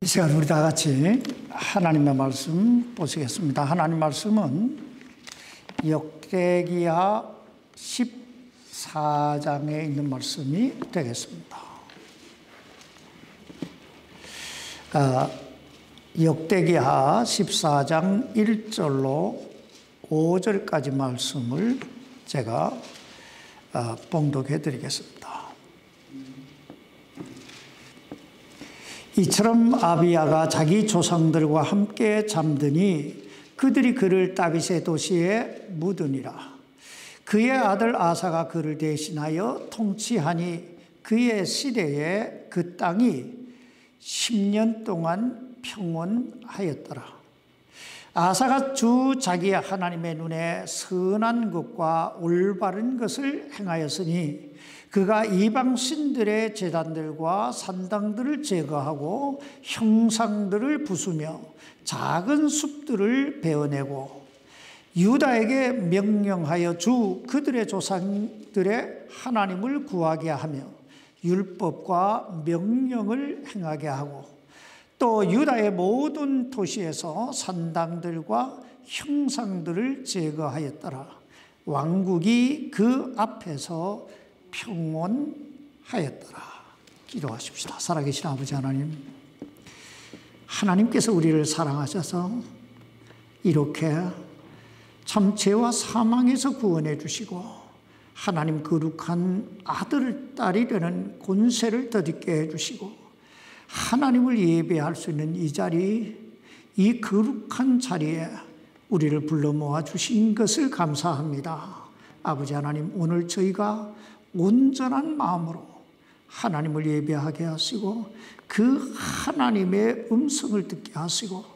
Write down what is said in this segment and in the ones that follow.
이 시간 우리 다 같이 하나님의 말씀 보시겠습니다. 하나님 말씀은 역대기하 14장에 있는 말씀이 되겠습니다. 역대기하 14장 1절로 5절까지 말씀을 제가 봉독해 드리겠습니다. 이처럼 아비야가 자기 조상들과 함께 잠드니 그들이 그를 다윗의 도시에 묻으니라. 그의 아들 아사가 그를 대신하여 통치하니 그의 시대에 그 땅이 10년 동안 평온하였더라. 아사가 주 자기 하나님의 눈에 선한 것과 올바른 것을 행하였으니 그가 이방 신들의 제단들과 산당들을 제거하고 형상들을 부수며 작은 숲들을 베어내고 유다에게 명령하여 주 그들의 조상들의 하나님을 구하게 하며 율법과 명령을 행하게 하고 또 유다의 모든 도시에서 산당들과 형상들을 제거하였더라. 왕국이 그 앞에서 평온하였더라. 기도하십시다. 살아계신 아버지 하나님, 하나님께서 우리를 사랑하셔서 이렇게 참 죄와 사망에서 구원해 주시고 하나님 거룩한 아들, 딸이 되는 권세를 덧입게 해주시고 하나님을 예배할 수 있는 이 자리, 이 거룩한 자리에 우리를 불러 모아 주신 것을 감사합니다. 아버지 하나님, 오늘 저희가 온전한 마음으로 하나님을 예배하게 하시고 그 하나님의 음성을 듣게 하시고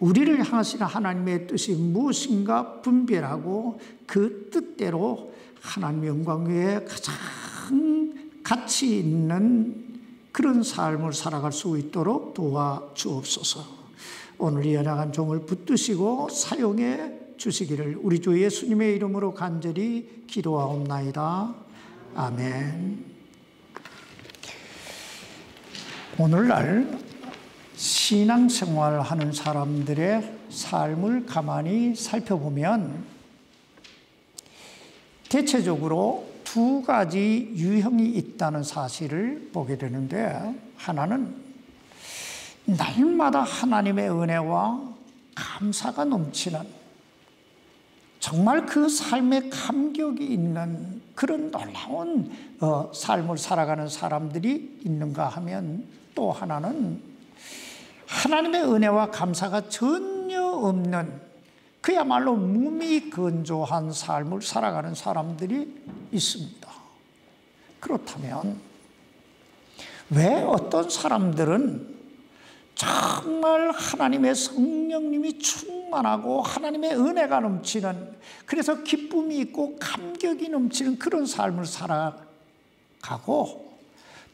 우리를 향하시는 하나님의 뜻이 무엇인가 분별하고 그 뜻대로 하나님의 영광 위에 가장 가치 있는 그런 삶을 살아갈 수 있도록 도와주옵소서. 오늘 이 연약한 종을 붙드시고 사용해 주시기를 우리 주 예수님의 이름으로 간절히 기도하옵나이다. 아멘. 오늘날 신앙생활 하는 사람들의 삶을 가만히 살펴보면 대체적으로 두 가지 유형이 있다는 사실을 보게 되는데, 하나는 날마다 하나님의 은혜와 감사가 넘치는 정말 그 삶에 감격이 있는 그런 놀라운 삶을 살아가는 사람들이 있는가 하면, 또 하나는 하나님의 은혜와 감사가 전혀 없는 그야말로 무미건조한 삶을 살아가는 사람들이 있습니다. 그렇다면 왜 어떤 사람들은 정말 하나님의 성령님이 충만하고 하나님의 은혜가 넘치는, 그래서 기쁨이 있고 감격이 넘치는 그런 삶을 살아가고,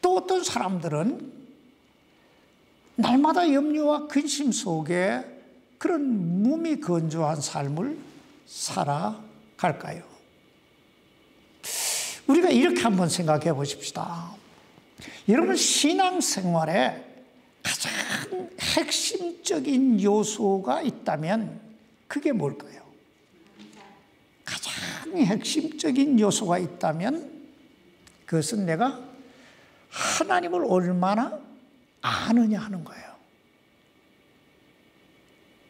또 어떤 사람들은 날마다 염려와 근심 속에 그런 무미건조한 삶을 살아갈까요? 우리가 이렇게 한번 생각해 보십시다. 여러분, 신앙생활에 가장 핵심적인 요소가 있다면 그게 뭘까요? 가장 핵심적인 요소가 있다면 그것은 내가 하나님을 얼마나 아느냐 하는 거예요.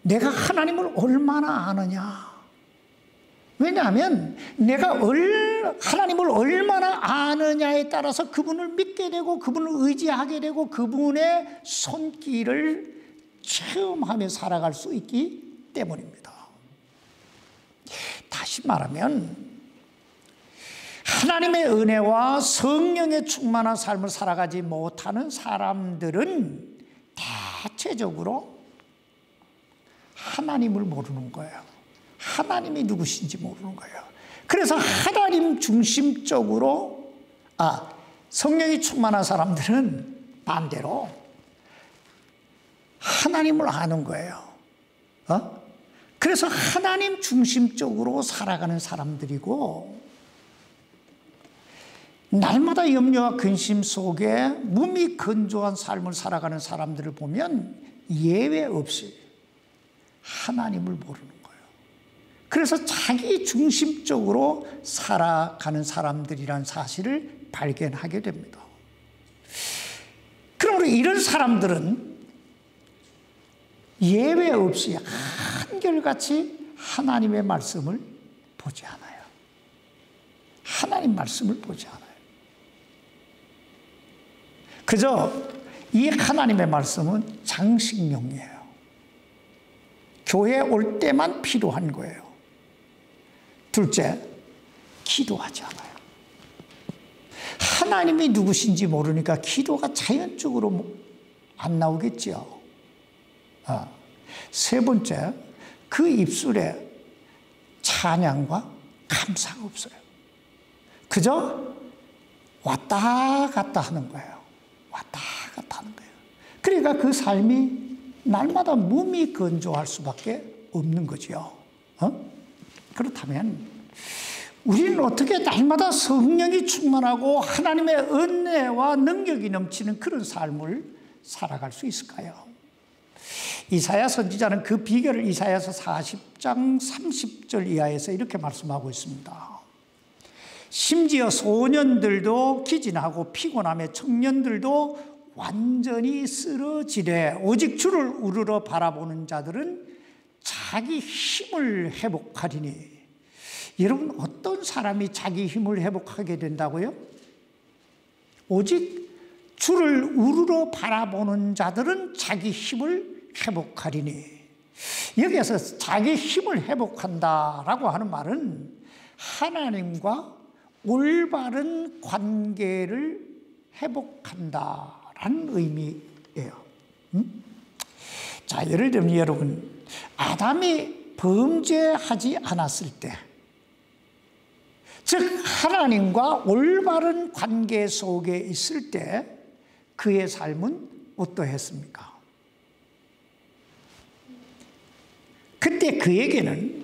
내가 하나님을 얼마나 아느냐. 왜냐하면 내가 하나님을 얼마나 아느냐에 따라서 그분을 믿게 되고 그분을 의지하게 되고 그분의 손길을 체험하며 살아갈 수 있기 때문입니다. 다시 말하면 하나님의 은혜와 성령의 충만한 삶을 살아가지 못하는 사람들은 대체적으로 하나님을 모르는 거예요. 하나님이 누구신지 모르는 거예요. 그래서 하나님 중심적으로, 성령이 충만한 사람들은 반대로 하나님을 아는 거예요. 그래서 하나님 중심적으로 살아가는 사람들이고, 날마다 염려와 근심 속에 무미건조한 삶을 살아가는 사람들을 보면 예외 없이 하나님을 모르는 거예요. 그래서 자기 중심적으로 살아가는 사람들이란 사실을 발견하게 됩니다. 그러므로 이런 사람들은 예외 없이 한결같이 하나님의 말씀을 보지 않아요. 하나님 말씀을 보지 않아요. 그저 이 하나님의 말씀은 장식용이에요. 교회에 올 때만 필요한 거예요. 둘째, 기도하지 않아요. 하나님이 누구신지 모르니까 기도가 자연적으로 안 나오겠죠. 세 번째, 그 입술에 찬양과 감사가 없어요. 그저 왔다 갔다 하는 거예요. 왔다 갔다 하는 거예요. 그러니까 그 삶이 날마다 몸이 건조할 수밖에 없는 거죠. 그렇다면 우리는 어떻게 날마다 성령이 충만하고 하나님의 은혜와 능력이 넘치는 그런 삶을 살아갈 수 있을까요? 이사야 선지자는 그 비결을 이사야서 40장 30절 이하에서 이렇게 말씀하고 있습니다. 심지어 소년들도 기진하고 피곤하며 청년들도 완전히 쓰러지되 오직 주를 우러러 바라보는 자들은 자기 힘을 회복하리니. 여러분, 어떤 사람이 자기 힘을 회복하게 된다고요? 오직 주를 우러러 바라보는 자들은 자기 힘을 회복하리니. 여기에서 자기 힘을 회복한다라고 하는 말은 하나님과 올바른 관계를 회복한다라는 의미예요. 자, 예를 들면 여러분, 아담이 범죄하지 않았을 때, 즉 하나님과 올바른 관계 속에 있을 때 그의 삶은 어떠했습니까? 그때 그에게는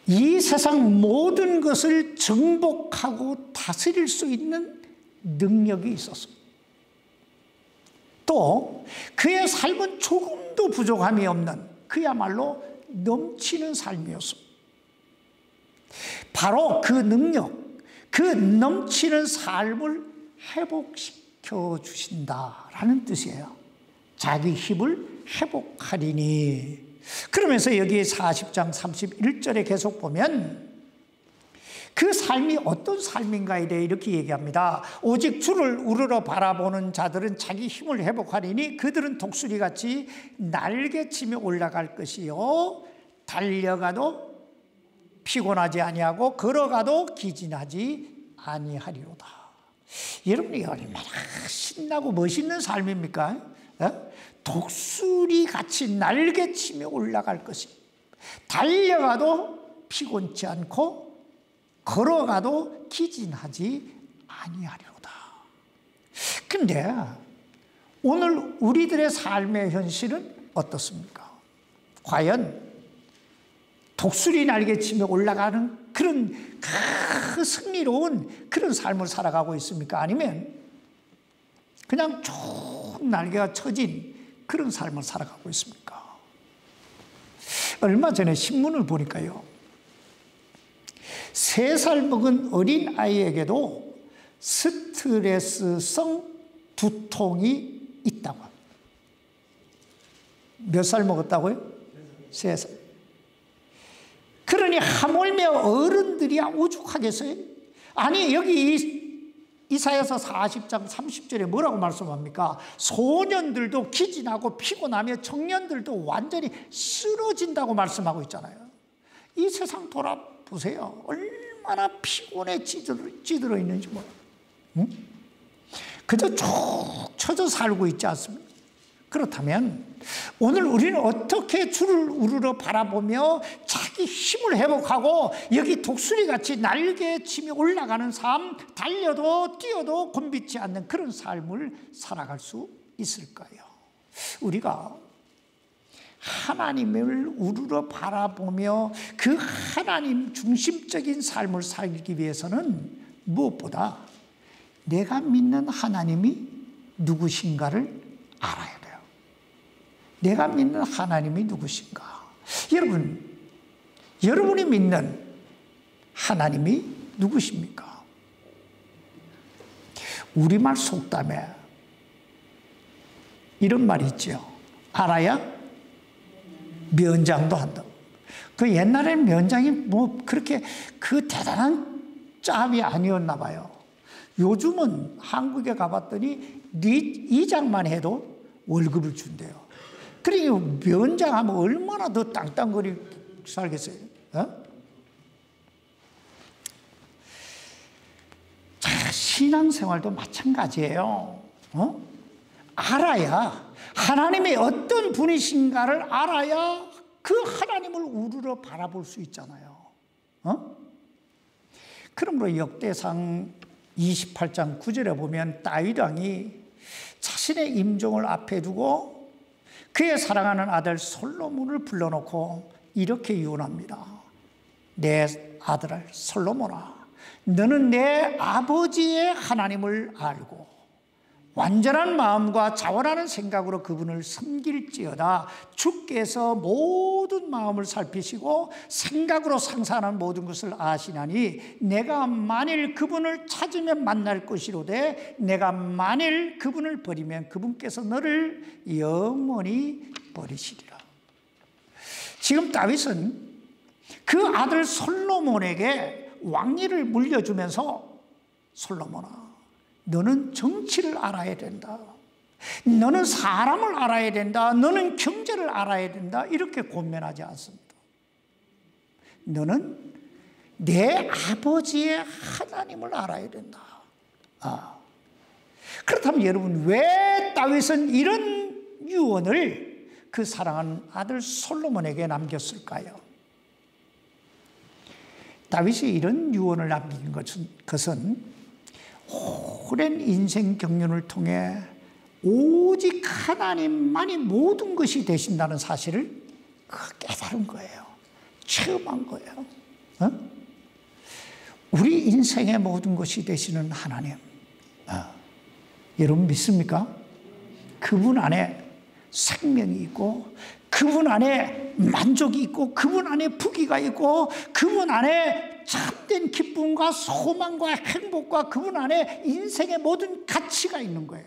이 세상 모든 것을 정복하고 다스릴 수 있는 능력이 있었습니다. 또 그의 삶은 조금도 부족함이 없는 그야말로 넘치는 삶이었습니다. 바로 그 능력, 그 넘치는 삶을 회복시켜 주신다라는 뜻이에요. 자기 힘을 회복하리니. 그러면서 여기 40장 31절에 계속 보면 그 삶이 어떤 삶인가에 대해 이렇게 얘기합니다. 오직 주를 우러러 바라보는 자들은 자기 힘을 회복하리니 그들은 독수리같이 날개치며 올라갈 것이요 달려가도 피곤하지 아니하고 걸어가도 기진하지 아니하리로다. 여러분이 얼마나 신나고 멋있는 삶입니까? 독수리같이 날개치며 올라갈 것이, 달려가도 피곤치 않고 걸어가도 기진하지 아니하리로다. 근데 오늘 우리들의 삶의 현실은 어떻습니까? 과연 독수리 날개치며 올라가는 그런 승리로운 그런 삶을 살아가고 있습니까? 아니면 그냥 좋은 날개가 쳐진 그런 삶을 살아가고 있습니까? 얼마 전에 신문을 보니까요, 3살 먹은 어린 아이에게도 스트레스성 두통이 있다고 합니다. 몇 살 먹었다고요? 3살. 그러니 하물며 어른들이야 오죽하겠어요? 아니, 여기 이사야서 40장 30절에 뭐라고 말씀합니까? 소년들도 기진하고 피곤하며 청년들도 완전히 쓰러진다고 말씀하고 있잖아요. 이 세상 돌아보세요. 얼마나 피곤에 찌들어 있는지 몰라요. 그저 쭉 처져 살고 있지 않습니까? 그렇다면 오늘 우리는 어떻게 주를 우러러 바라보며 자기 힘을 회복하고 여기 독수리같이 날개치며 올라가는 삶, 달려도 뛰어도 곤비지 않는 그런 삶을 살아갈 수 있을까요? 우리가 하나님을 우러러 바라보며 그 하나님 중심적인 삶을 살기 위해서는 무엇보다 내가 믿는 하나님이 누구신가를 알아야 돼요. 내가 믿는 하나님이 누구신가? 여러분이 믿는 하나님이 누구십니까? 우리말 속담에 이런 말이 있죠. 알아야 면장도 한다고. 그 옛날에는 면장이 뭐 그렇게 그 대단한 짭이 아니었나 봐요. 요즘은 한국에 가봤더니 이장만 해도 월급을 준대요. 그러니까 면장하면 얼마나 더 땅땅거리 살겠어요. 어? 자, 신앙생활도 마찬가지예요. 어? 알아야, 하나님이 어떤 분이신가를 알아야 그 하나님을 우러러 바라볼 수 있잖아요. 어? 그러므로 역대상 28장 9절에 보면 다윗 왕이 자신의 임종을 앞에 두고 그의 사랑하는 아들 솔로몬을 불러놓고 이렇게 유언합니다. 내 아들 솔로몬아, 너는 내 아버지의 하나님을 알고 완전한 마음과 자원하는 생각으로 그분을 섬길지어다. 주께서 모든 마음을 살피시고 생각으로 상상하는 모든 것을 아시나니 내가 만일 그분을 찾으면 만날 것이로되 내가 만일 그분을 버리면 그분께서 너를 영원히 버리시리라. 지금 다윗은 그 아들 솔로몬에게 왕위를 물려주면서 솔로몬아, 너는 정치를 알아야 된다. 너는 사람을 알아야 된다. 너는 경제를 알아야 된다. 이렇게 권면하지 않습니다. 너는 내 아버지의 하나님을 알아야 된다. 그렇다면 여러분, 왜 다윗은 이런 유언을 그 사랑하는 아들 솔로몬에게 남겼을까요? 다윗이 이런 유언을 남긴 것은 오랜 인생 경륜을 통해 오직 하나님만이 모든 것이 되신다는 사실을 깨달은 거예요. 체험한 거예요. 우리 인생의 모든 것이 되시는 하나님, 여러분 믿습니까? 그분 안에 생명이 있고 그분 안에 만족이 있고 그분 안에 부귀가 있고 그분 안에 참된 기쁨과 소망과 행복과 그분 안에 인생의 모든 가치가 있는 거예요.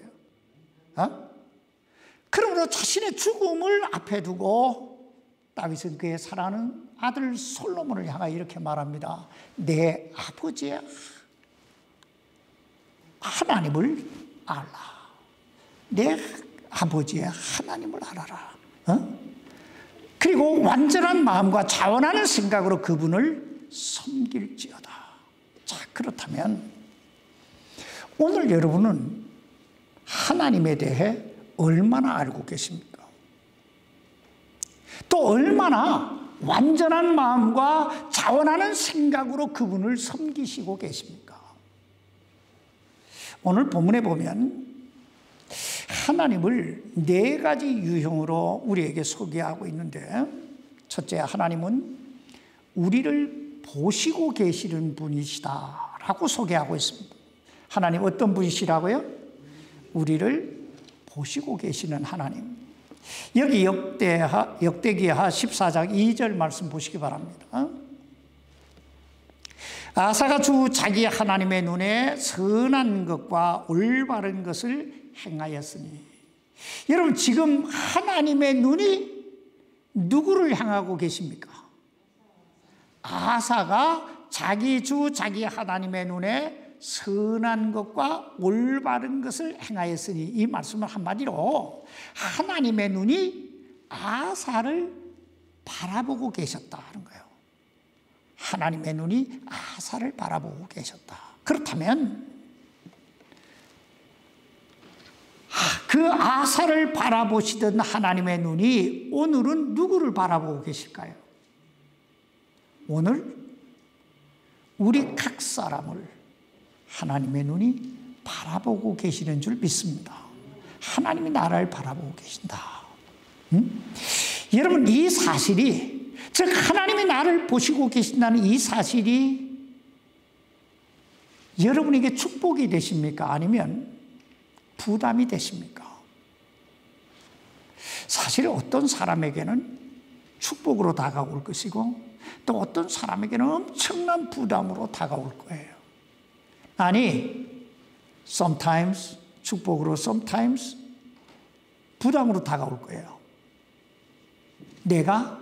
그러므로 자신의 죽음을 앞에 두고 다윗은 그의 사랑하는 아들 솔로몬을 향하여 이렇게 말합니다. 내 아버지의 하나님을 알라. 내 아버지의 하나님을 알아라. 그리고 완전한 마음과 자원하는 생각으로 그분을 섬길지어다. 자, 그렇다면 오늘 여러분은 하나님에 대해 얼마나 알고 계십니까? 또 얼마나 완전한 마음과 자원하는 생각으로 그분을 섬기시고 계십니까? 오늘 본문에 보면 하나님을 네 가지 유형으로 우리에게 소개하고 있는데, 첫째, 하나님은 우리를 보시고 계시는 분이시다라고 소개하고 있습니다. 하나님 어떤 분이시라고요? 우리를 보시고 계시는 하나님. 여기 역대기하 14장 2절 말씀 보시기 바랍니다. 아사가 주 자기 하나님의 눈에 선한 것과 올바른 것을 행하였으니. 여러분, 지금 하나님의 눈이 누구를 향하고 계십니까? 아사가 자기 주 자기 하나님의 눈에 선한 것과 올바른 것을 행하였으니, 이 말씀은 한마디로 하나님의 눈이 아사를 바라보고 계셨다 하는 거예요. 하나님의 눈이 아사를 바라보고 계셨다. 그렇다면 그 아사를 바라보시던 하나님의 눈이 오늘은 누구를 바라보고 계실까요? 오늘 우리 각 사람을 하나님의 눈이 바라보고 계시는 줄 믿습니다. 하나님이 나를 바라보고 계신다. 여러분, 이 사실이, 즉 하나님이 나를 보시고 계신다는 이 사실이 여러분에게 축복이 되십니까? 아니면 부담이 되십니까? 사실 어떤 사람에게는 축복으로 다가올 것이고 또 어떤 사람에게는 엄청난 부담으로 다가올 거예요. 아니, sometimes 축복으로, sometimes 부담으로 다가올 거예요. 내가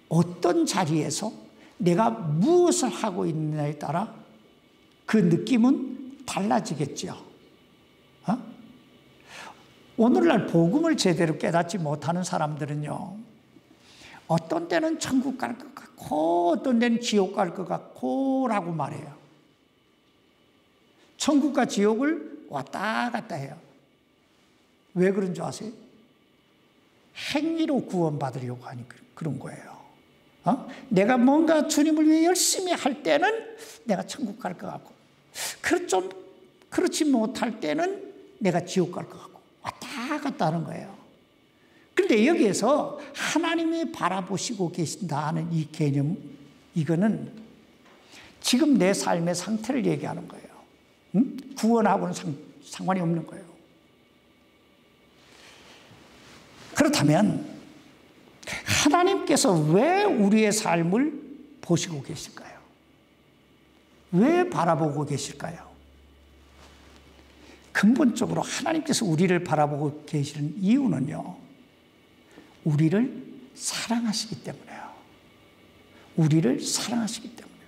어떤 자리에서 내가 무엇을 하고 있느냐에 따라 그 느낌은 달라지겠죠. 오늘날 복음을 제대로 깨닫지 못하는 사람들은요, 어떤 때는 천국 갈 것 같고 어떤 때는 지옥 갈 것 같고 라고 말해요. 천국과 지옥을 왔다 갔다 해요. 왜 그런 줄 아세요? 행위로 구원받으려고 하니 그런 거예요. 내가 뭔가 주님을 위해 열심히 할 때는 내가 천국 갈 것 같고, 좀 그렇지 못할 때는 내가 지옥 갈 것 같고, 왔다 갔다 하는 거예요. 그런데 여기에서 하나님이 바라보시고 계신다는 이 개념, 이거는 지금 내 삶의 상태를 얘기하는 거예요. 구원하고는 상관이 없는 거예요. 그렇다면 하나님께서 왜 우리의 삶을 보시고 계실까요? 왜 바라보고 계실까요? 근본적으로 하나님께서 우리를 바라보고 계시는 이유는요, 우리를 사랑하시기 때문에요. 우리를 사랑하시기 때문에요.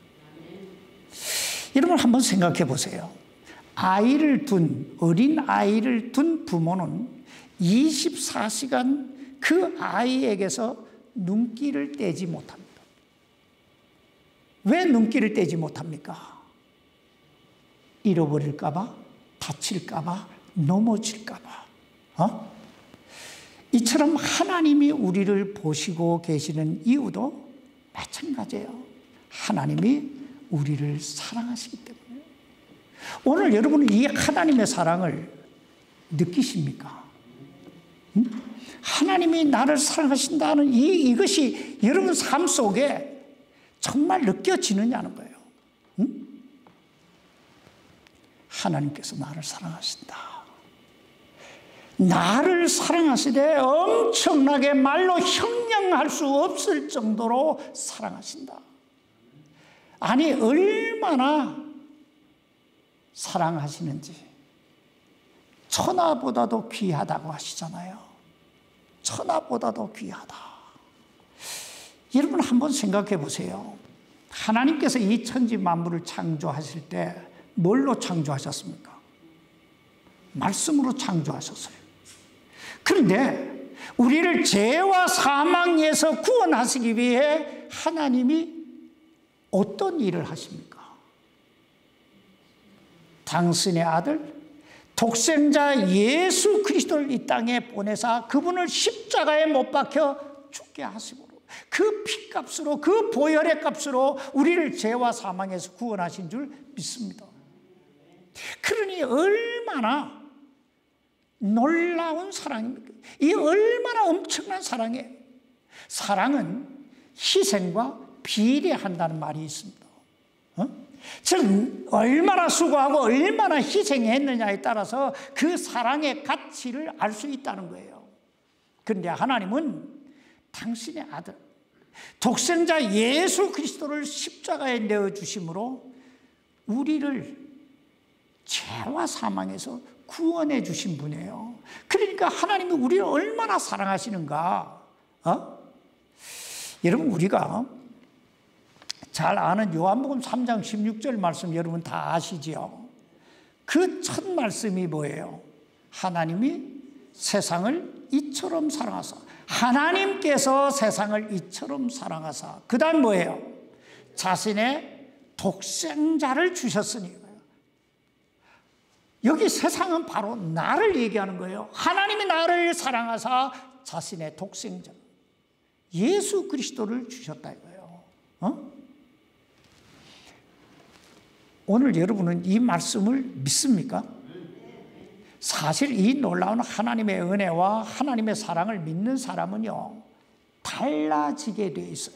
여러분 한번 생각해 보세요. 어린 아이를 둔 부모는 24시간 그 아이에게서 눈길을 떼지 못합니다. 왜 눈길을 떼지 못합니까? 잃어버릴까 봐, 다칠까 봐, 넘어질까 봐. 이처럼 하나님이 우리를 보시고 계시는 이유도 마찬가지예요. 하나님이 우리를 사랑하시기 때문에. 오늘 여러분은 이 하나님의 사랑을 느끼십니까? 하나님이 나를 사랑하신다는 이것이 여러분 삶 속에 정말 느껴지느냐는 거예요. 하나님께서 나를 사랑하신다. 나를 사랑하시되 엄청나게 말로 형용할 수 없을 정도로 사랑하신다. 아니, 얼마나 사랑하시는지 천하보다도 귀하다고 하시잖아요. 천하보다도 귀하다. 여러분 한번 생각해 보세요. 하나님께서 이 천지 만물을 창조하실 때 뭘로 창조하셨습니까? 말씀으로 창조하셨어요. 그런데 우리를 죄와 사망에서 구원하시기 위해 하나님이 어떤 일을 하십니까? 당신의 아들 독생자 예수 그리스도를 이 땅에 보내사 그분을 십자가에 못 박혀 죽게 하심으로 그 피값으로, 그 보혈의 값으로 우리를 죄와 사망에서 구원하신 줄 믿습니다. 그러니 얼마나 놀라운 사랑입니까? 이 얼마나 엄청난 사랑이에요. 사랑은 희생과 비례한다는 말이 있습니다. 즉 얼마나 수고하고 얼마나 희생했느냐에 따라서 그 사랑의 가치를 알 수 있다는 거예요. 그런데 하나님은 당신의 아들 독생자 예수 그리스도를 십자가에 내어주심으로 우리를 죄와 사망에서 구원해 주신 분이에요. 그러니까 하나님이 우리를 얼마나 사랑하시는가. 여러분 우리가 잘 아는 요한복음 3장 16절 말씀 여러분 다 아시지요? 그 첫 말씀이 뭐예요? 하나님이 세상을 이처럼 사랑하사, 하나님께서 세상을 이처럼 사랑하사, 그 다음 뭐예요? 자신의 독생자를 주셨으니. 여기 세상은 바로 나를 얘기하는 거예요. 하나님이 나를 사랑하사 자신의 독생자 예수 그리스도를 주셨다 이거예요. 오늘 여러분은 이 말씀을 믿습니까? 사실 이 놀라운 하나님의 은혜와 하나님의 사랑을 믿는 사람은요, 달라지게 돼 있어요.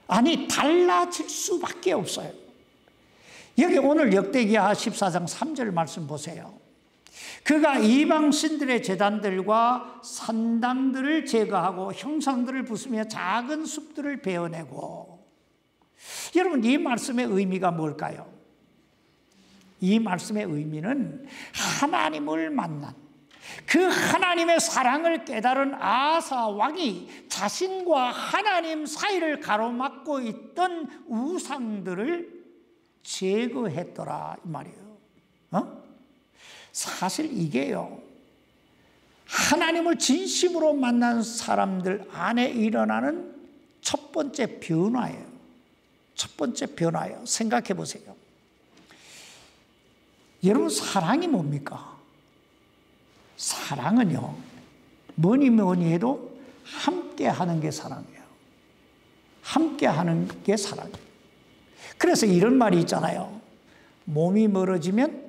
아니, 달라질 수밖에 없어요. 여기 오늘 역대기하 14장 3절 말씀 보세요. 그가 이방 신들의 제단들과 산당들을 제거하고 형상들을 부수며 작은 숲들을 베어내고. 여러분, 이 말씀의 의미가 뭘까요? 이 말씀의 의미는 하나님을 만난, 그 하나님의 사랑을 깨달은 아사 왕이 자신과 하나님 사이를 가로막고 있던 우상들을 제거했더라, 이 말이에요. 사실 이게요, 하나님을 진심으로 만난 사람들 안에 일어나는 첫 번째 변화예요. 첫 번째 변화예요. 생각해 보세요. 여러분, 사랑이 뭡니까? 사랑은요, 뭐니 해도 함께 하는 게 사랑이에요. 함께 하는 게 사랑이에요. 그래서 이런 말이 있잖아요. 몸이 멀어지면,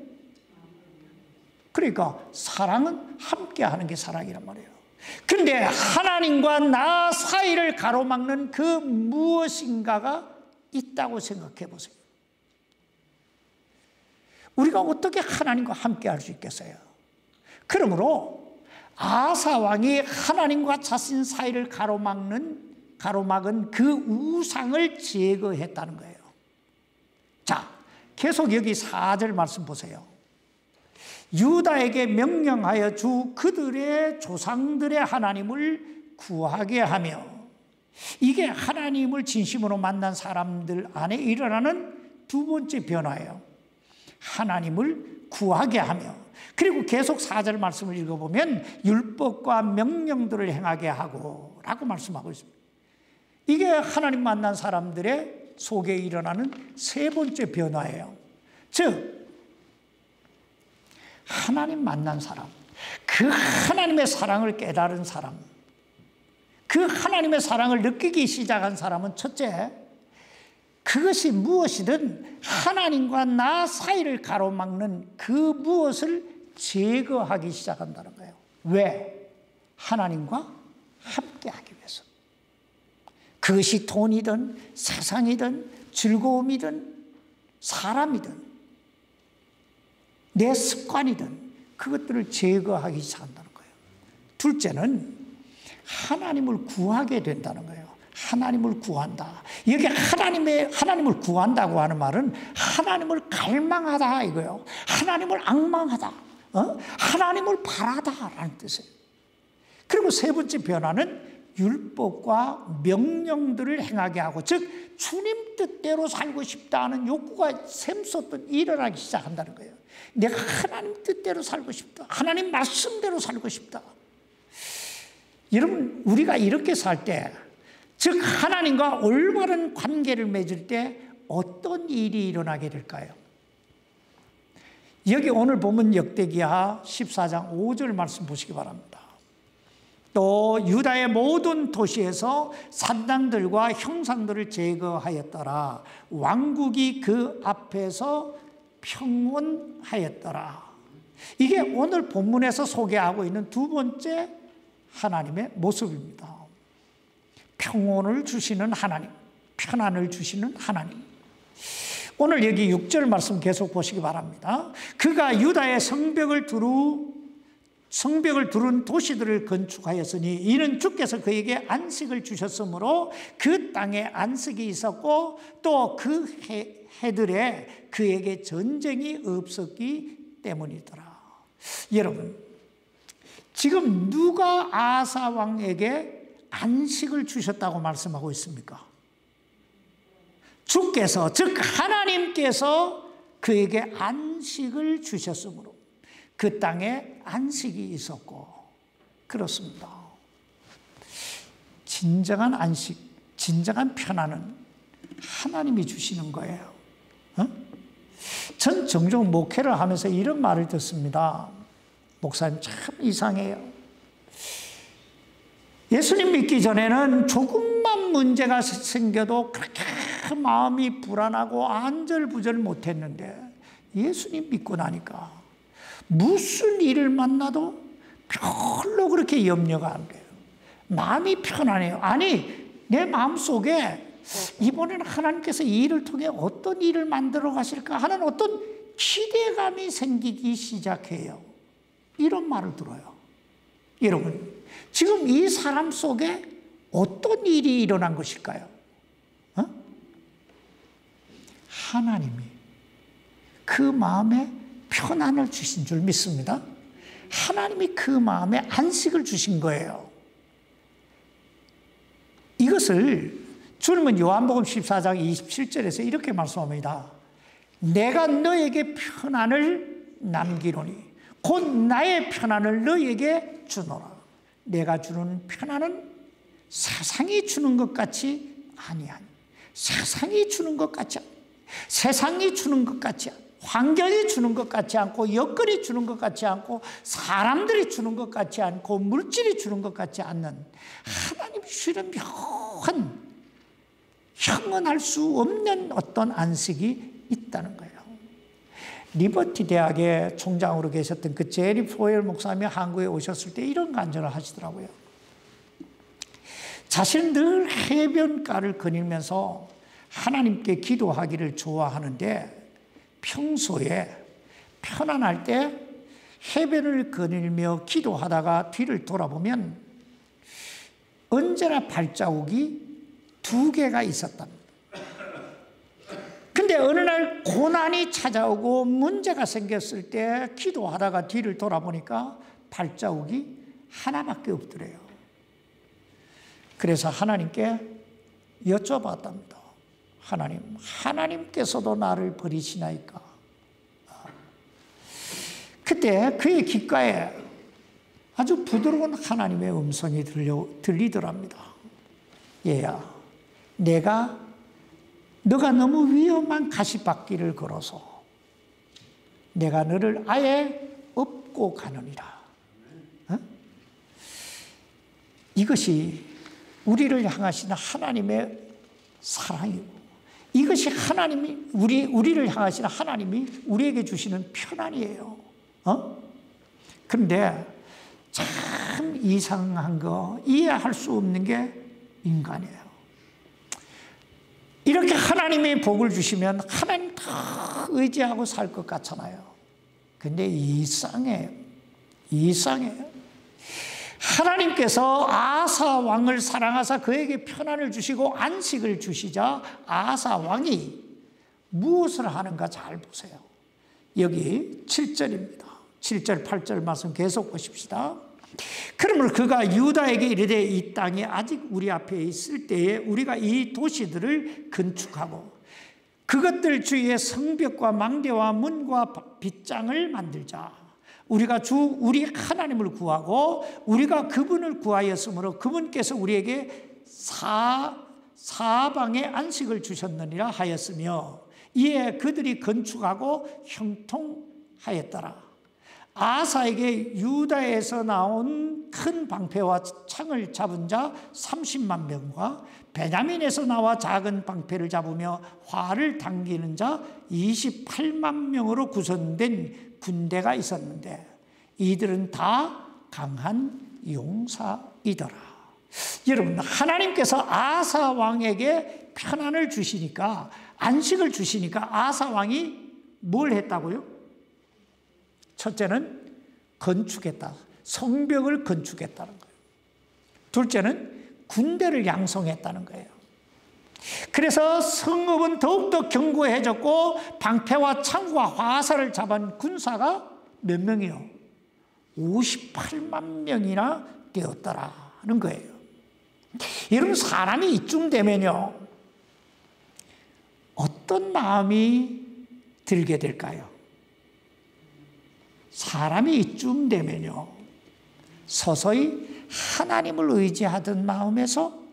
그러니까 사랑은 함께 하는 게 사랑이란 말이에요. 그런데 하나님과 나 사이를 가로막는 그 무엇인가가 있다고 생각해 보세요. 우리가 어떻게 하나님과 함께 할 수 있겠어요? 그러므로 아사 왕이 하나님과 자신 사이를 가로막은 그 우상을 제거했다는 거예요. 자, 계속 여기 4절 말씀 보세요. 유다에게 명령하여 주 그들의 조상들의 하나님을 구하게 하며. 이게 하나님을 진심으로 만난 사람들 안에 일어나는 두 번째 변화예요. 하나님을 구하게 하며. 그리고 계속 4절 말씀을 읽어보면 율법과 명령들을 행하게 하고 라고 말씀하고 있습니다. 이게 하나님 만난 사람들의 속에 일어나는 세 번째 변화예요. 즉, 하나님 만난 사람, 그 하나님의 사랑을 깨달은 사람, 그 하나님의 사랑을 느끼기 시작한 사람은 첫째, 그것이 무엇이든 하나님과 나 사이를 가로막는 그 무엇을 제거하기 시작한다는 거예요. 왜? 하나님과 함께하기 위해서. 그것이 돈이든 세상이든 즐거움이든 사람이든 내 습관이든 그것들을 제거하기 시작한다는 거예요. 둘째는 하나님을 구하게 된다는 거예요. 하나님을 구한다. 여기 하나님을 구한다고 하는 말은 하나님을 갈망하다 이거예요. 하나님을 앙망하다. 하나님을 바라다라는 뜻이에요. 그리고 세 번째 변화는 율법과 명령들을 행하게 하고, 즉 주님 뜻대로 살고 싶다는 욕구가 샘솟듯 일어나기 시작한다는 거예요. 내가 하나님 뜻대로 살고 싶다. 하나님 말씀대로 살고 싶다. 여러분, 우리가 이렇게 살 때, 즉 하나님과 올바른 관계를 맺을 때 어떤 일이 일어나게 될까요? 여기 오늘 보면 역대기하 14장 5절 말씀 보시기 바랍니다. 또 유다의 모든 도시에서 산당들과 형상들을 제거하였더라. 왕국이 그 앞에서 평온하였더라. 이게 오늘 본문에서 소개하고 있는 두 번째 하나님의 모습입니다. 평온을 주시는 하나님, 편안을 주시는 하나님. 오늘 여기 6절 말씀 계속 보시기 바랍니다. 그가 유다의 성벽을 두른 도시들을 건축하였으니 이는 주께서 그에게 안식을 주셨으므로 그 땅에 안식이 있었고 또 그 해들에 그에게 전쟁이 없었기 때문이더라. 여러분, 지금 누가 아사 왕에게 안식을 주셨다고 말씀하고 있습니까? 주께서, 즉 하나님께서 그에게 안식을 주셨으므로 그 땅에 안식이 있었고. 그렇습니다. 진정한 안식, 진정한 편안은 하나님이 주시는 거예요. 전 종종 목회를 하면서 이런 말을 듣습니다. 목사님 참 이상해요. 예수님 믿기 전에는 조금만 문제가 생겨도 그렇게 마음이 불안하고 안절부절 못했는데 예수님 믿고 나니까 무슨 일을 만나도 별로 그렇게 염려가 안 돼요. 마음이 편안해요. 아니, 내 마음속에 이번에는 하나님께서 이 일을 통해 어떤 일을 만들어 가실까 하는 어떤 기대감이 생기기 시작해요. 이런 말을 들어요. 여러분, 지금 이 사람 속에 어떤 일이 일어난 것일까요? 하나님이 그 마음에 편안을 주신 줄 믿습니다. 하나님이 그 마음에 안식을 주신 거예요. 이것을 주님은 요한복음 14장 27절에서 이렇게 말씀합니다. 내가 너에게 편안을 남기노니 곧 나의 편안을 너에게 주노라. 내가 주는 편안은 세상이 주는 것 같이 아니하니, 세상이 주는 것 같지 않니, 세상이 주는 것 같지 않니, 환경이 주는 것 같지 않고, 여건이 주는 것 같지 않고, 사람들이 주는 것 같지 않고, 물질이 주는 것 같지 않는 하나님이 주시는 묘한 형언할 수 없는 어떤 안식이 있다는 거예요. 리버티 대학의 총장으로 계셨던 그 제리 포엘 목사님이 한국에 오셨을 때 이런 간증을 하시더라고요. 자신은 늘 해변가를 거닐면서 하나님께 기도하기를 좋아하는데 평소에 편안할 때 해변을 거닐며 기도하다가 뒤를 돌아보면 언제나 발자국이 2개가 있었답니다. 근데 어느 날 고난이 찾아오고 문제가 생겼을 때 기도하다가 뒤를 돌아보니까 발자국이 하나밖에 없더래요. 그래서 하나님께 여쭤봤답니다. 하나님께서도 나를 버리시나이까? 그때 그의 귓가에 아주 부드러운 하나님의 음성이 들리더랍니다. 얘야, 너가 너무 위험한 가시밭길을 걸어서 내가 너를 아예 업고 가느니라. 이것이 우리를 향하시는 하나님의 사랑이고, 이것이 우리를 향하시는 하나님이 우리에게 주시는 편안이에요. 그런데 참 이상한 거, 이해할 수 없는 게 인간이에요. 이렇게 하나님의 복을 주시면 하나님 다 의지하고 살 것 같잖아요. 근데 이상해요. 하나님께서 아사 왕을 사랑하사 그에게 편안을 주시고 안식을 주시자 아사 왕이 무엇을 하는가 잘 보세요. 여기 7절입니다. 7절, 8절 말씀 계속 보십시다. 그러므로 그가 유다에게 이르되 이 땅이 아직 우리 앞에 있을 때에 우리가 이 도시들을 건축하고 그것들 주위에 성벽과 망대와 문과 빗장을 만들자. 우리가 우리 하나님을 구하고 우리가 그분을 구하였으므로 그분께서 우리에게 사방에 안식을 주셨느니라 하였으며 이에 그들이 건축하고 형통하였더라. 아사에게 유다에서 나온 큰 방패와 창을 잡은 자 30만 명과 베냐민에서 나와 작은 방패를 잡으며 활을 당기는 자 28만 명으로 구성된 군대가 있었는데 이들은 다 강한 용사이더라. 여러분, 하나님께서 아사 왕에게 편안을 주시니까, 안식을 주시니까 아사 왕이 뭘 했다고요? 첫째는 건축했다. 성벽을 건축했다는 거예요. 둘째는 군대를 양성했다는 거예요. 그래서 성읍은 더욱더 견고해졌고 방패와 창과 화살을 잡은 군사가 몇 명이요? 58만 명이나 되었더라는 거예요. 여러분, 사람이 이쯤 되면요, 어떤 마음이 들게 될까요? 사람이 이쯤 되면요, 서서히 하나님을 의지하던 마음에서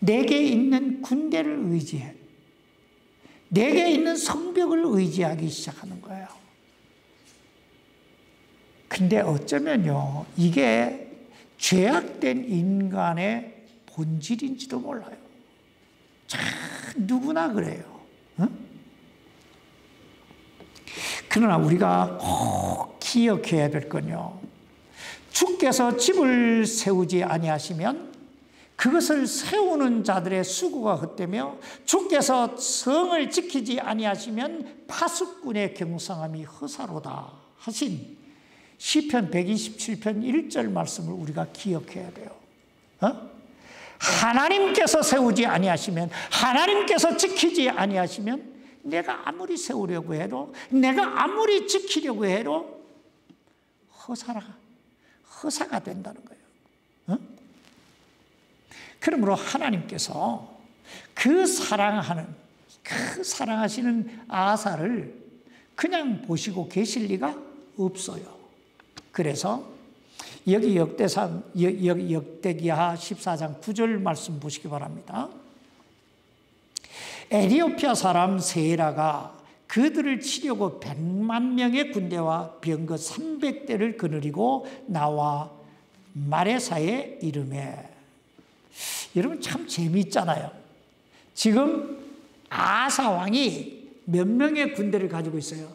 내게 있는 군대를 의지해, 내게 있는 성벽을 의지하기 시작하는 거예요. 근데 어쩌면요, 이게 죄악된 인간의 본질인지도 몰라요. 참 누구나 그래요. 응? 그러나 우리가 꼭 기억해야 될 건요, 주께서 집을 세우지 아니하시면 그것을 세우는 자들의 수고가 헛되며 주께서 성을 지키지 아니하시면 파수꾼의 경성함이 허사로다 하신 시편 127편 1절 말씀을 우리가 기억해야 돼요. 하나님께서 세우지 아니하시면, 하나님께서 지키지 아니하시면 내가 아무리 세우려고 해도, 내가 아무리 지키려고 해도 허사가 된다는 거예요. 그러므로 하나님께서 그 사랑하시는 아사를 그냥 보시고 계실 리가 없어요. 그래서 여기 역대기하 14장 9절 말씀 보시기 바랍니다. 에티오피아 사람 세라가 그들을 치려고 100만 명의 군대와 병거 300대를 거느리고 나와 마레사에 이르매. 여러분 참 재미있잖아요. 지금 아사 왕이 몇 명의 군대를 가지고 있어요?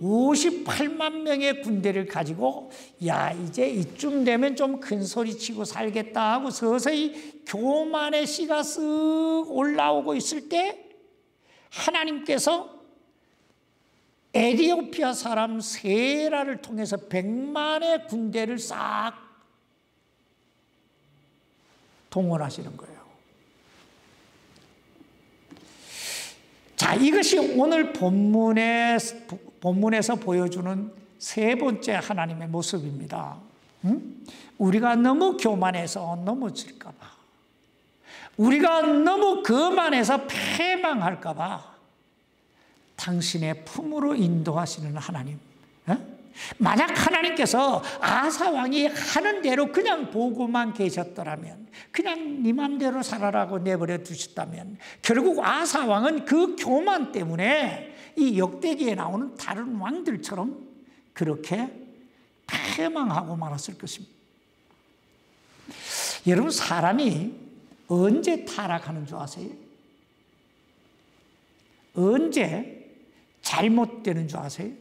58만 명의 군대를 가지고 야 이제 이쯤 되면 좀 큰 소리 치고 살겠다 하고 서서히 교만의 씨가 쓱 올라오고 있을 때 하나님께서 에티오피아 사람 세라를 통해서 100만의 군대를 싹 동원하시는 거예요. 자, 이것이 오늘 본문에서 보여주는 세 번째 하나님의 모습입니다. 우리가 너무 교만해서 넘어질까 봐, 우리가 너무 거만해서 패망할까 봐 당신의 품으로 인도하시는 하나님. 만약 하나님께서 아사 왕이 하는 대로 그냥 보고만 계셨더라면, 그냥 네 맘대로 살아라고 내버려 두셨다면, 결국 아사 왕은 그 교만 때문에 이 역대기에 나오는 다른 왕들처럼 그렇게 패망하고 말았을 것입니다. 여러분, 사람이 언제 타락하는 줄 아세요? 언제 잘못되는 줄 아세요?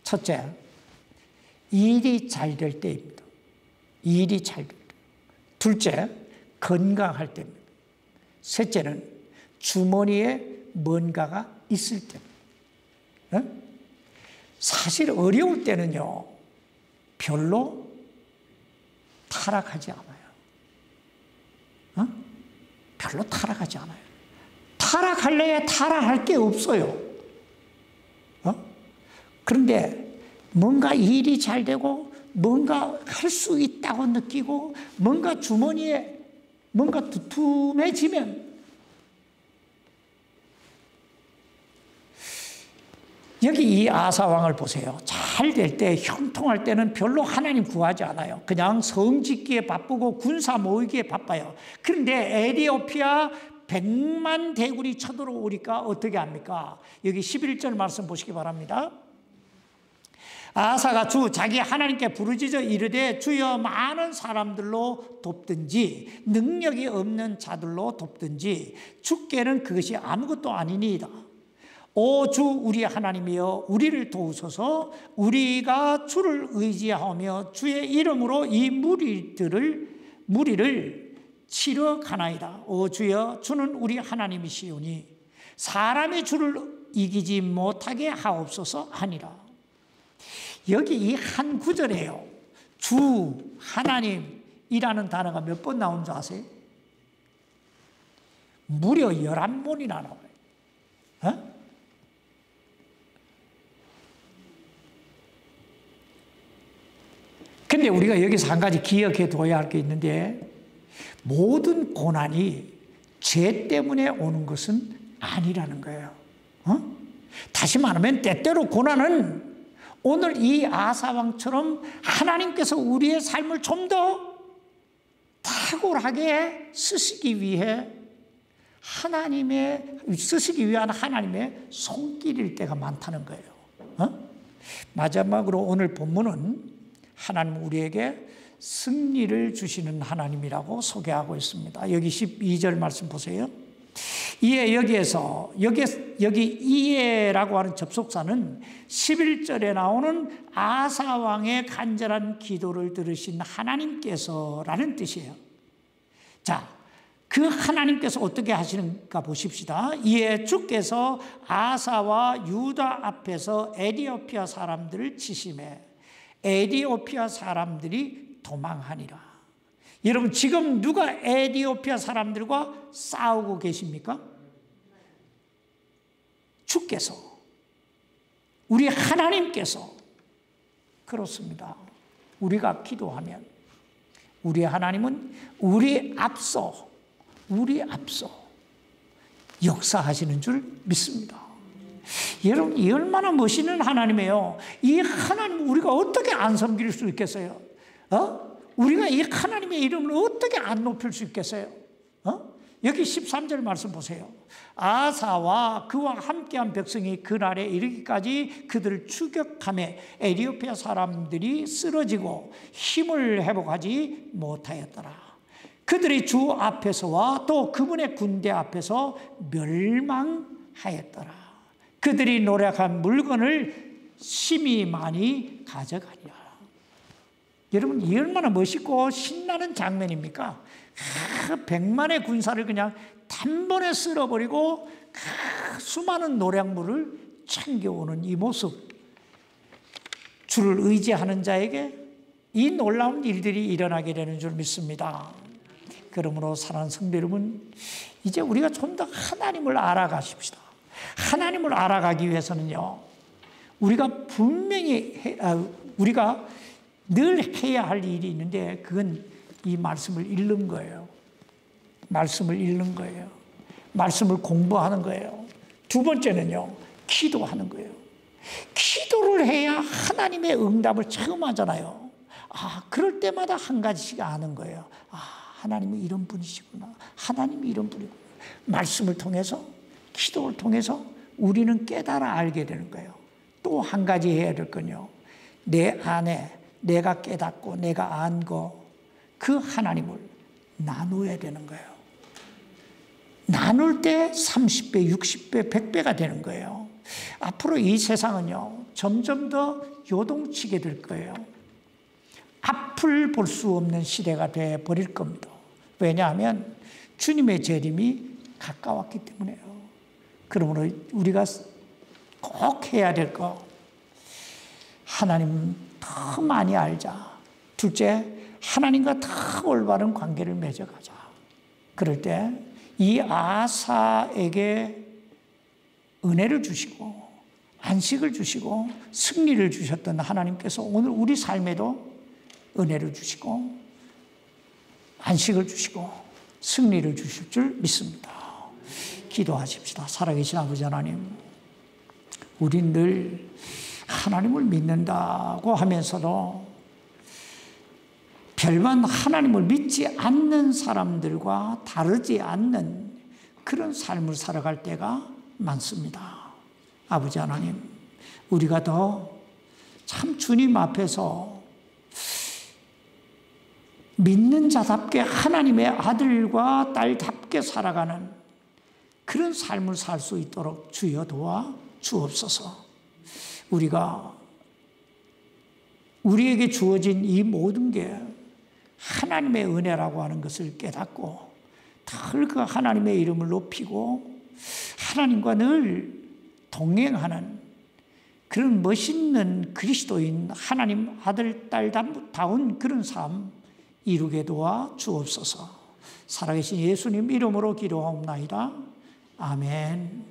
첫째, 일이 잘 될 때입니다. 일이 잘 될 때. 둘째, 건강할 때입니다. 셋째는 주머니에 뭔가가 있을 때입니다. 사실 어려울 때는요, 별로 타락하지 않아요. 별로 타락하지 않아요. 타락할래야 타락할 게 없어요. 그런데 뭔가 일이 잘 되고 뭔가 할 수 있다고 느끼고 뭔가 주머니에 뭔가 두툼해지면, 여기 이 아사왕을 보세요. 잘 될 때, 형통할 때는 별로 하나님 구하지 않아요. 그냥 성 짓기에 바쁘고 군사 모으기에 바빠요. 그런데 에티오피아 100만 대군이 쳐들어오니까 어떻게 합니까? 여기 11절 말씀 보시기 바랍니다. 아사가 자기 하나님께 부르짖어 이르되 주여 많은 사람들로 돕든지 능력이 없는 자들로 돕든지 주께는 그것이 아무것도 아니니이다. 오 주 우리 하나님이여 우리를 도우소서. 우리가 주를 의지하며 주의 이름으로 이 무리를 치러 가나이다. 오 주여 주는 우리 하나님이시오니 사람이 주를 이기지 못하게 하옵소서 하니라. 여기 이 한 구절에요, 주, 하나님이라는 단어가 몇 번 나온 줄 아세요? 무려 11번이나 나와요. 근데 우리가 여기서 한 가지 기억해 둬야 할 게 있는데, 모든 고난이 죄 때문에 오는 것은 아니라는 거예요. 다시 말하면 때때로 고난은 오늘 이 아사왕처럼 하나님께서 우리의 삶을 좀 더 탁월하게 쓰시기 위한 하나님의 손길일 때가 많다는 거예요. 마지막으로 오늘 본문은 하나님 우리에게 승리를 주시는 하나님이라고 소개하고 있습니다. 여기 12절 말씀 보세요. 이에 여기 이에라고 하는 접속사는 11절에 나오는 아사왕의 간절한 기도를 들으신 하나님께서라는 뜻이에요. 자, 그 하나님께서 어떻게 하시는가 보십시다. 이에 주께서 아사와 유다 앞에서 에디오피아 사람들을 치심해 에디오피아 사람들이 도망하니라. 여러분, 지금 누가 에디오피아 사람들과 싸우고 계십니까? 주께서, 우리 하나님께서. 그렇습니다. 우리가 기도하면 우리 하나님은 우리 앞서 역사하시는 줄 믿습니다. 여러분, 이 얼마나 멋있는 하나님이에요. 이 하나님 우리가 어떻게 안 섬길 수 있겠어요? 우리가 이 하나님의 이름을 어떻게 안 높일 수 있겠어요? 여기 13절 말씀 보세요. 아사와 그와 함께한 백성이 그날에 이르기까지 그들을 추격하며 에디오피아 사람들이 쓰러지고 힘을 회복하지 못하였더라. 그들이 주 앞에서와 또 그분의 군대 앞에서 멸망하였더라. 그들이 노력한 물건을 심히 많이 가져가리라. 여러분, 이 얼마나 멋있고 신나는 장면입니까? 100만의 군사를 그냥 단번에 쓸어버리고 수많은 노량물을 챙겨오는 이 모습. 주를 의지하는 자에게 이 놀라운 일들이 일어나게 되는 줄 믿습니다. 그러므로 사랑하는 성도 여러분, 이제 우리가 좀 더 하나님을 알아가십시다. 하나님을 알아가기 위해서는요, 우리가 분명히 우리가 늘 해야 할 일이 있는데, 그건 이 말씀을 읽는 거예요. 말씀을 읽는 거예요. 말씀을 공부하는 거예요. 두 번째는요, 기도하는 거예요. 기도를 해야 하나님의 응답을 체험하잖아요. 그럴 때마다 한 가지씩 아는 거예요. 하나님은 이런 분이시구나. 하나님이 이런 분이구나. 말씀을 통해서, 기도를 통해서 우리는 깨달아 알게 되는 거예요. 또 한 가지 해야 될 건요, 내 안에 내가 깨닫고 내가 안 거, 그 하나님을 나누어야 되는 거예요. 나눌 때 30배, 60배, 100배가 되는 거예요. 앞으로 이 세상은요, 점점 더 요동치게 될 거예요. 앞을 볼 수 없는 시대가 되어버릴 겁니다. 왜냐하면 주님의 재림이 가까웠기 때문에요. 그러므로 우리가 꼭 해야 될 거, 하나님 더 많이 알자. 둘째, 하나님과 더 올바른 관계를 맺어가자. 그럴 때 이 아사에게 은혜를 주시고 안식을 주시고 승리를 주셨던 하나님께서 오늘 우리 삶에도 은혜를 주시고 안식을 주시고 승리를 주실 줄 믿습니다. 기도하십시다. 살아계신 아버지 하나님, 우린 늘 하나님을 믿는다고 하면서도 별반 하나님을 믿지 않는 사람들과 다르지 않는 그런 삶을 살아갈 때가 많습니다. 아버지 하나님, 우리가 더 참 주님 앞에서 믿는 자답게 하나님의 아들과 딸답게 살아가는 그런 삶을 살 수 있도록 주여 도와 주옵소서. 우리가 우리에게 주어진 이 모든 게 하나님의 은혜라고 하는 것을 깨닫고 늘 그 하나님의 이름을 높이고 하나님과 늘 동행하는 그런 멋있는 그리스도인 하나님 아들 딸다운 그런 삶 이루게 도와 주옵소서. 살아계신 예수님 이름으로 기도하옵나이다. 아멘.